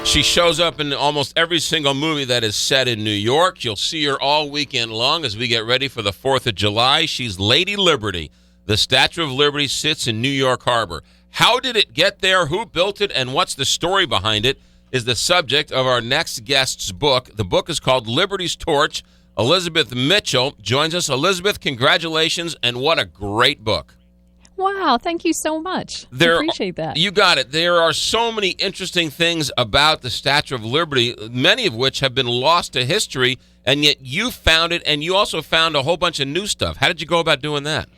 She shows up in almost every single movie that is set in New York. You'll see her all weekend long as we get ready for the 4th of July. She's Lady Liberty. The Statue of Liberty sits in New York Harbor. How did it get there? Who built it? And what's the story behind it is the subject of our next guest's book. The book is called Liberty's Torch. Elizabeth Mitchell joins us. Elizabeth, congratulations, and what a great book. Wow, thank you so much. Appreciate that. You got it. There are so many interesting things about the Statue of Liberty, many of which have been lost to history, and yet you found it, and you also found a whole bunch of new stuff. How did you go about doing that?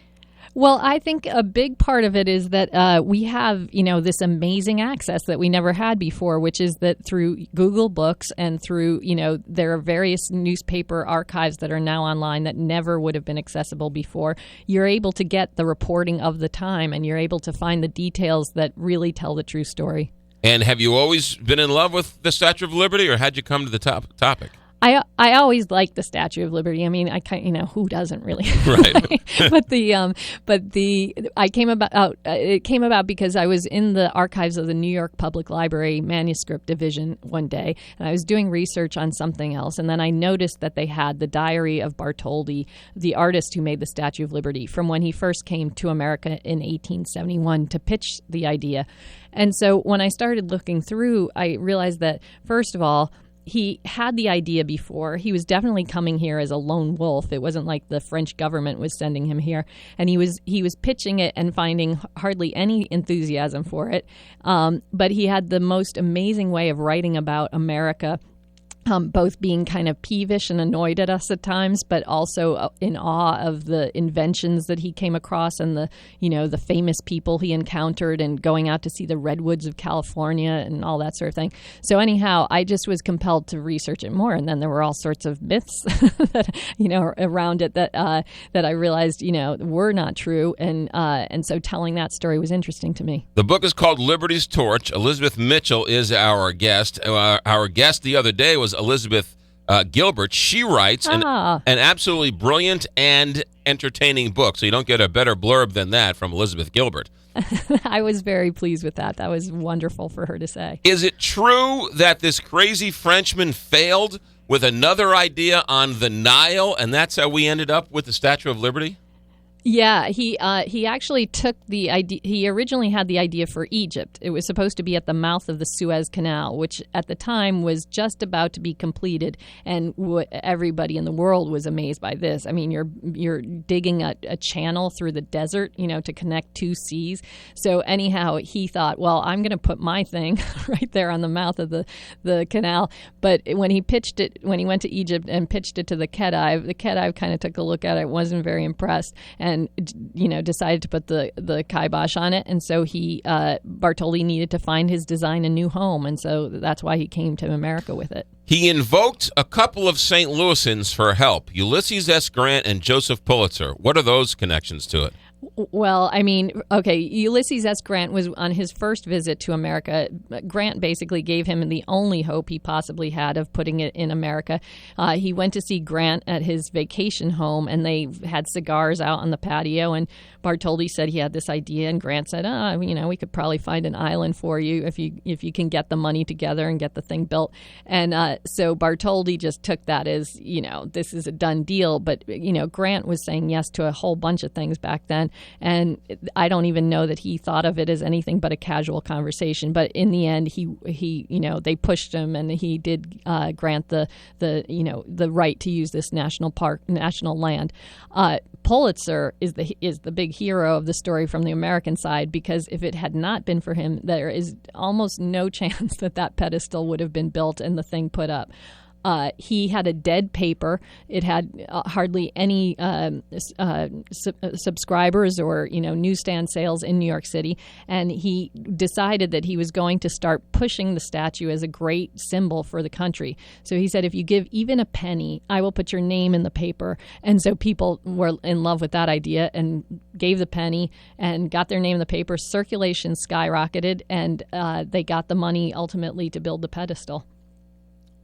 Well, I think a big part of it is that we have, this amazing access that we never had before, which is that through Google Books and through, there are various newspaper archives that are now online that never would have been accessible before. You're able to get the reporting of the time, and you're able to find the details that really tell the true story. And have you always been in love with the Statue of Liberty, or how'd you come to the topic? I always liked the Statue of Liberty. I mean, who doesn't really? Right. It came about because I was in the archives of the New York Public Library manuscript division one day, and I was doing research on something else, and then I noticed that they had the diary of Bartholdi, the artist who made the Statue of Liberty, from when he first came to America in 1871 to pitch the idea. And so when I started looking through, I realized that, first of all, he had the idea before. He was definitely coming here as a lone wolf. It wasn't like the French government was sending him here. And he was pitching it and finding hardly any enthusiasm for it. But he had the most amazing way of writing about America, both being kind of peevish and annoyed at us at times, but also in awe of the inventions that he came across and the famous people he encountered, and going out to see the redwoods of California and all that sort of thing. So anyhow, I just was compelled to research it more, and then there were all sorts of myths that around it that I realized were not true, and so telling that story was interesting to me. The book is called Liberty's Torch. Elizabeth Mitchell is our guest. Our guest the other day was Elizabeth Gilbert. She writes an absolutely brilliant and entertaining book, so you don't get a better blurb than that from Elizabeth Gilbert. I was very pleased with that. That was wonderful for her to say. Is it true that this crazy Frenchman failed with another idea on the Nile, and that's how we ended up with the Statue of Liberty? Yeah, he actually took the idea. He originally had the idea for Egypt. It was supposed to be at the mouth of the Suez Canal, which at the time was just about to be completed, and everybody in the world was amazed by this. I mean, you're digging a channel through the desert, to connect two seas. So anyhow, he thought, well, I'm going to put my thing right there on the mouth of the canal. But when he went to Egypt and pitched it to the Khedive kind of took a look at it, wasn't very impressed, and decided to put the kibosh on it. And so Bartholdi needed to find his design a new home, and so that's why he came to America with it. He invoked a couple of St. Louisans for help, Ulysses S. Grant and Joseph Pulitzer. What are those connections to it? Well, I mean, okay, Ulysses S. Grant was on his first visit to America. Grant basically gave him the only hope he possibly had of putting it in America. He went to see Grant at his vacation home, and they had cigars out on the patio, and Bartholdi said he had this idea, and Grant said, we could probably find an island for you if you can get the money together and get the thing built. And so Bartholdi just took that as, this is a done deal. But, Grant was saying yes to a whole bunch of things back then. And I don't even know that he thought of it as anything but a casual conversation. But in the end, he they pushed him, and he did grant the right to use this national land. Pulitzer is the big hero of the story from the American side, because if it had not been for him, there is almost no chance that pedestal would have been built and the thing put up. He had a dead paper. It had hardly any subscribers or newsstand sales in New York City, and he decided that he was going to start pushing the statue as a great symbol for the country. So he said, if you give even a penny, I will put your name in the paper. And so people were in love with that idea and gave the penny and got their name in the paper. Circulation skyrocketed, and they got the money ultimately to build the pedestal.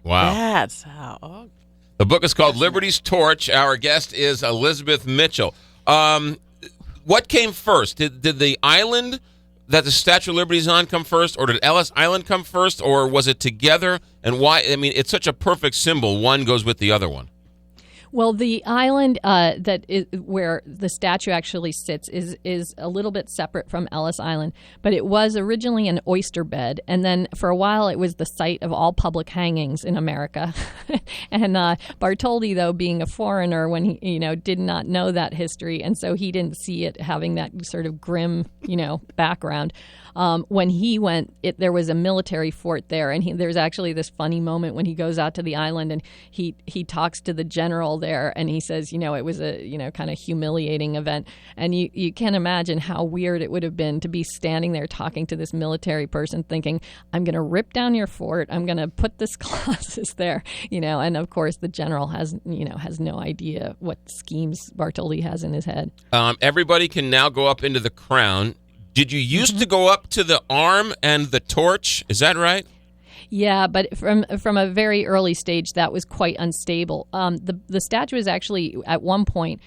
Wow. That's how. The book is called Liberty's Torch. Our guest is Elizabeth Mitchell. What came first? Did the island that the Statue of Liberty is on come first, or did Ellis Island come first, or was it together? And why? I mean, it's such a perfect symbol. One goes with the other one. Well, the island where the statue actually sits is a little bit separate from Ellis Island, but it was originally an oyster bed, and then for a while it was the site of all public hangings in America. And Bartholdi, though, being a foreigner, when he did not know that history, and so he didn't see it having that sort of grim background. When he went, there was a military fort there, and there's actually this funny moment when he goes out to the island and he talks to the general there, and he says, it was a kind of humiliating event, and you can imagine how weird it would have been to be standing there talking to this military person, thinking, I'm going to rip down your fort, I'm going to put this Colossus there, and of course the general has no idea what schemes Bartholdi has in his head. Everybody can now go up into the crown. Did you used to go up to the arm and the torch? Is that right? Yeah, but from a very early stage, that was quite unstable. The statue was actually, at one point,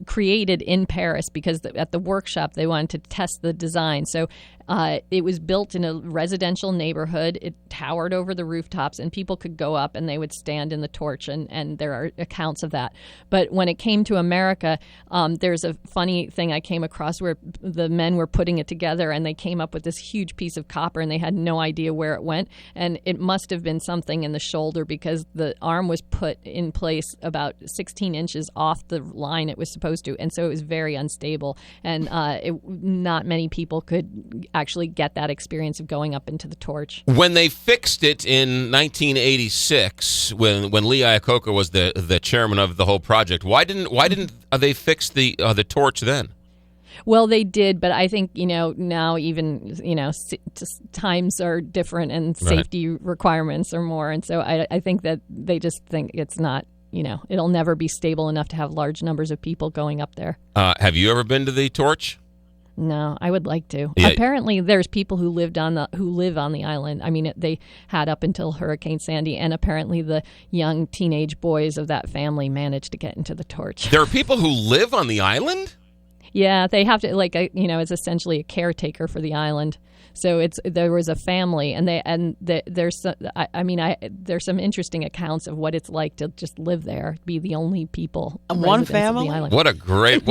created in Paris because at the workshop they wanted to test the design. So it was built in a residential neighborhood. It towered over the rooftops, and people could go up and they would stand in the torch, and there are accounts of that. But when it came to America, there's a funny thing I came across where the men were putting it together, and they came up with this huge piece of copper, and they had no idea where it went. And it must have been something in the shoulder, because the arm was put in place about 16 inches off the line it was supposed to, and so it was very unstable, and not many people could actually get that experience of going up into the torch. When they fixed it in 1986, when Lee Iacocca was the chairman of the whole project, why didn't they fix the torch then? Well, they did, but I think, now even, times are different and safety requirements are more. And so I think that they just think it's not, it'll never be stable enough to have large numbers of people going up there. Have you ever been to the torch? No, I would like to. Yeah. Apparently, there's people who live on the island. I mean, they had up until Hurricane Sandy, and apparently the young teenage boys of that family managed to get into the torch. There are people who live on the island? Yeah, they have to, it's essentially a caretaker for the island. So there was a family, and there's some interesting accounts of what it's like to just live there, be the only people. One family. Of the island. What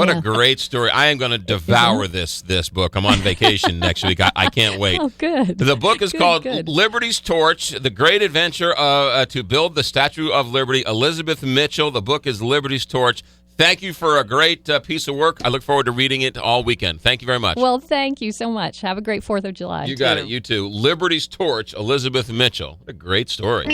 a great story! I am going to devour this book. I'm on vacation next week. I can't wait. Oh, good. The book is called good. Liberty's Torch: The Great Adventure to Build the Statue of Liberty. Elizabeth Mitchell. The book is Liberty's Torch. Thank you for a great piece of work. I look forward to reading it all weekend. Thank you very much. Well, thank you so much. Have a great 4th of July. You got it. You too. Liberty's Torch, Elizabeth Mitchell. What a great story.